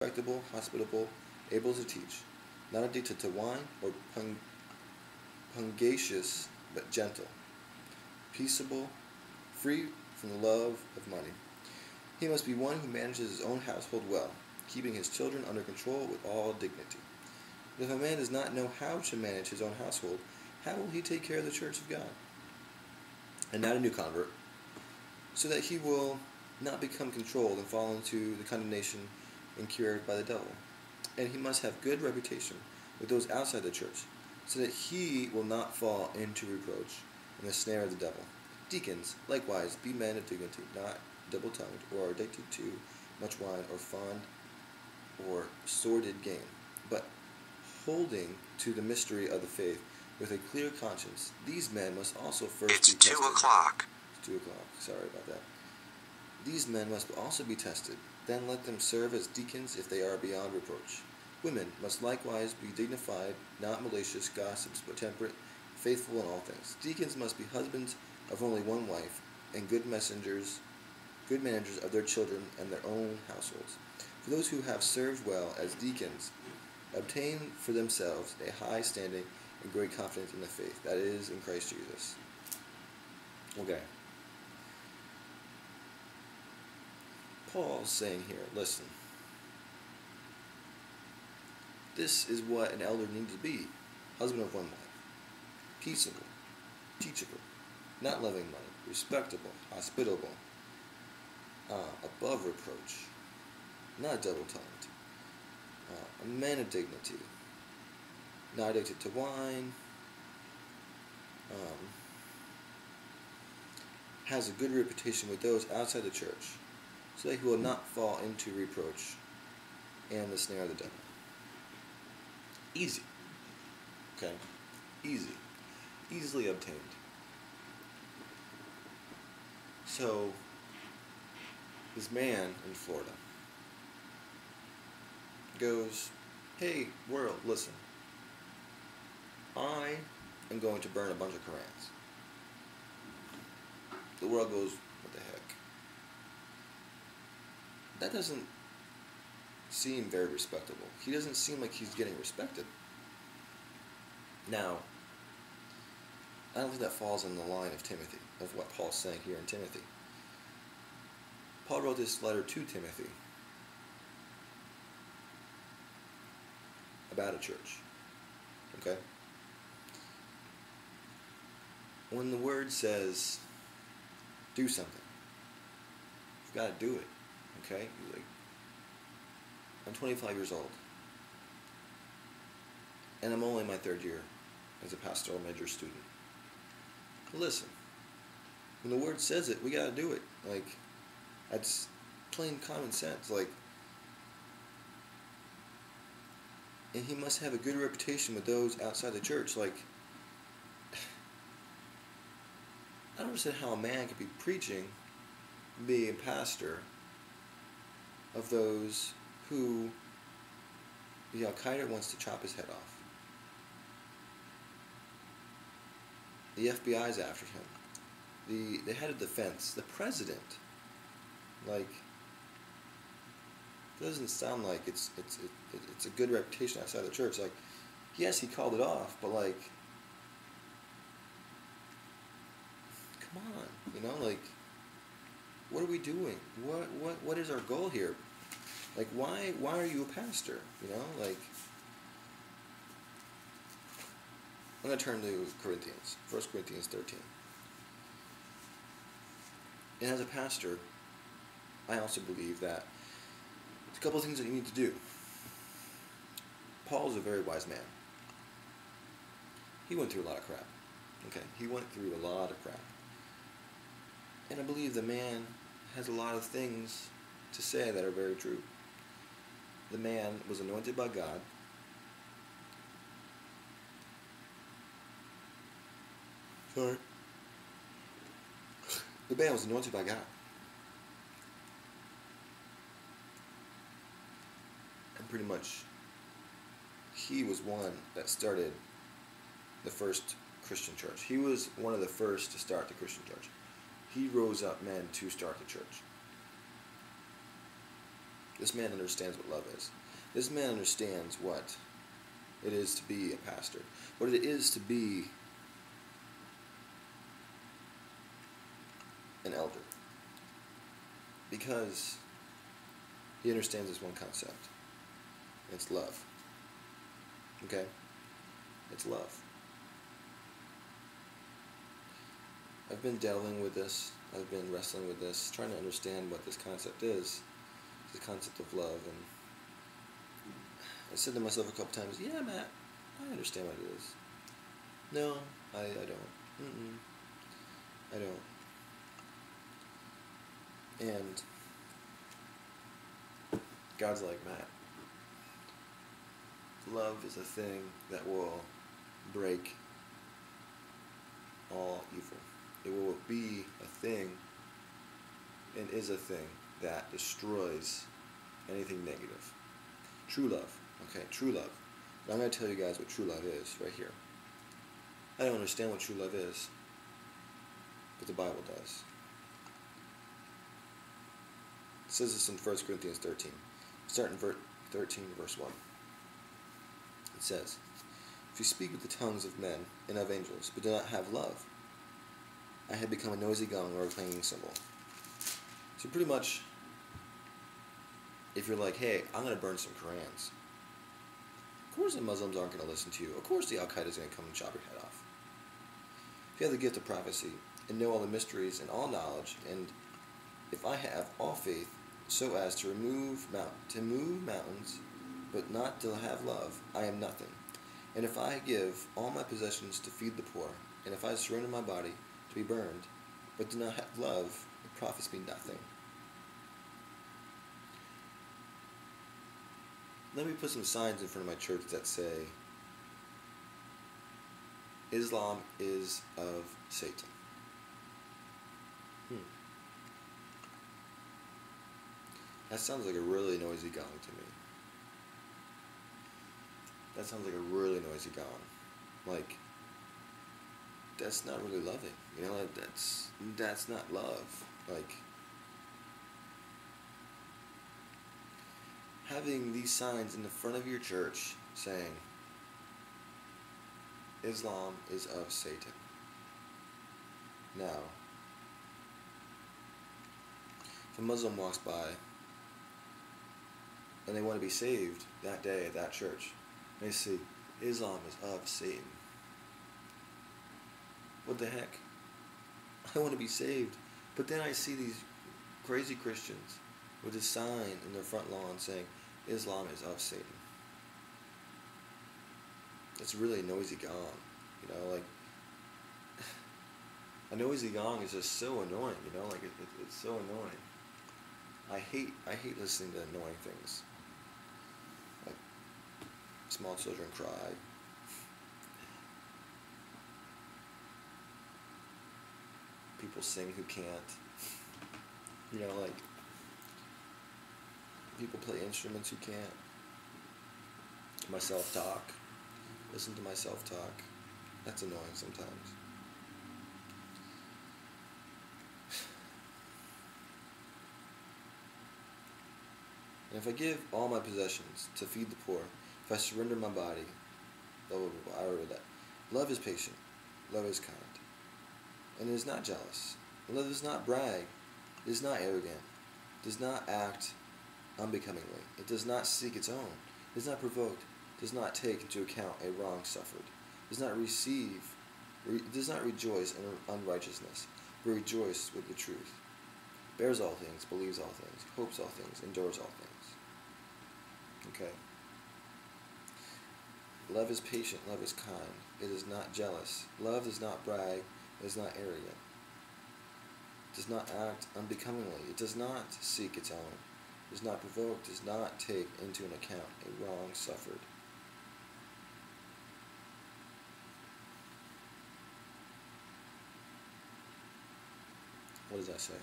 respectable, hospitable, able to teach, not addicted to wine or pugnacious, but gentle, peaceable, free from the love of money. He must be one who manages his own household well, keeping his children under control with all dignity. If a man does not know how to manage his own household, how will he take care of the church of God? And not a new convert, so that he will not become controlled and fall into the condemnation incurred by the devil. And he must have good reputation with those outside the church, so that he will not fall into reproach and the snare of the devil. Deacons, likewise, be men of dignity, not double-tongued, or addicted to much wine, or fond or sordid gain, but holding to the mystery of the faith with a clear conscience. These men must also first be tested. It's 2 o'clock. It's 2 o'clock. Sorry about that. These men must also be tested. Then let them serve as deacons if they are beyond reproach. Women must likewise be dignified, not malicious gossips, but temperate, faithful in all things. Deacons must be husbands of only one wife, and good managers of their children and their own households. For those who have served well as deacons obtain for themselves a high standing and great confidence in the faith, that is, in Christ Jesus. Okay. Paul's saying here, listen, this is what an elder needs to be. Husband of one wife, peaceable, teachable, not loving money, respectable, hospitable, above reproach, not double-tongued, a man of dignity, not addicted to wine, has a good reputation with those outside the church, so that he will not fall into reproach and the snare of the devil. Easy. Okay? Easy. Easily obtained. So, this man in Florida goes, hey, world, listen. I am going to burn a bunch of Korans. The world goes, what the heck? That doesn't seem very respectable. He doesn't seem like he's getting respected. Now, I don't think that falls in the line of Timothy, of what Paul's saying here in Timothy. Paul wrote this letter to Timothy about a church. Okay? When the word says, do something, you've got to do it. Okay? Like, I'm 25 years old. And I'm only in my third year as a pastoral major student. Listen, when the word says it, we got to do it. Like, that's plain common sense. Like, and he must have a good reputation with those outside the church. Like, I don't understand how a man could be preaching, be a pastor of those who the Al-Qaeda wants to chop his head off. The FBI's after him. The head of defense, the president. Like, it doesn't sound like it's a good reputation outside the church. Like, yes, he called it off, but like, come on, you know, like, what are we doing? What is our goal here? Like, why are you a pastor? You know, like, I'm going to turn to Corinthians, 1 Corinthians 13. And as a pastor, I also believe that there's a couple of things that you need to do. Paul is a very wise man. He went through a lot of crap. Okay, he went through a lot of crap. And I believe the man has a lot of things to say that are very true. The man was anointed by God. Sorry. The man was anointed by God. And pretty much, he was one that started the first Christian church. He was one of the first to start the Christian church. He rose up men to start the church. This man understands what love is. This man understands what it is to be a pastor, what it is to be an elder. Because he understands this one concept. It's love. Okay? It's love. I've been delving with this. I've been wrestling with this, trying to understand what this concept is. The concept of love. And I said to myself a couple times, yeah, Matt, I understand what it is. No, I don't. I don't. And God's like, Matt, love is a thing that will break all evil. It will be a thing and is a thing that destroys anything negative. True love. Okay, true love. And I'm going to tell you guys what true love is right here. I don't understand what true love is, but the Bible does. It says this in 1 Corinthians 13. Start in 13, verse 1. It says, if you speak with the tongues of men and of angels, but do not have love, I have become a noisy gong or a clanging cymbal. So pretty much, if you're like, hey, I'm going to burn some Qurans, of course the Muslims aren't going to listen to you. Of course the Al-Qaeda is going to come and chop your head off. If you have the gift of prophecy and know all the mysteries and all knowledge, and if I have all faith so as to move mountains, but not to have love, I am nothing. And if I give all my possessions to feed the poor, and if I surrender my body to be burned, but do not have love, it profits me nothing. Let me put some signs in front of my church that say, Islam is of Satan. That sounds like a really noisy gong to me. That sounds like a really noisy gong. Like, that's not really loving. You know, like that's not love. Like, having these signs in the front of your church saying, Islam is of Satan. Now, if a Muslim walks by and they want to be saved that day at that church, they see Islam is of Satan. What the heck? I want to be saved. But then I see these crazy Christians with a sign in their front lawn saying Islam is of Satan. It's really a noisy gong. You know, like, a noisy gong is just so annoying, you know, like it's so annoying. I hate listening to annoying things. Like, small children cry. People sing who can't. You know, like, people play instruments who can't. Myself talk. Listen to myself talk. That's annoying sometimes. And if I give all my possessions to feed the poor, if I surrender my body, blah, blah, blah, I read that. Love is patient. Love is kind. And it is not jealous. Love does not brag. It is not arrogant. It does not act unbecomingly. It does not seek its own. It is not provoked. It does not take into account a wrong suffered. It does not does not rejoice in unrighteousness, but rejoice with the truth. Bears all things, believes all things, hopes all things, endures all things. Okay? Love is patient, love is kind. It is not jealous. Love does not brag, it is not arrogant. It does not act unbecomingly. It does not seek its own. It is not provoked, does not take into an account a wrong suffered. What does that say?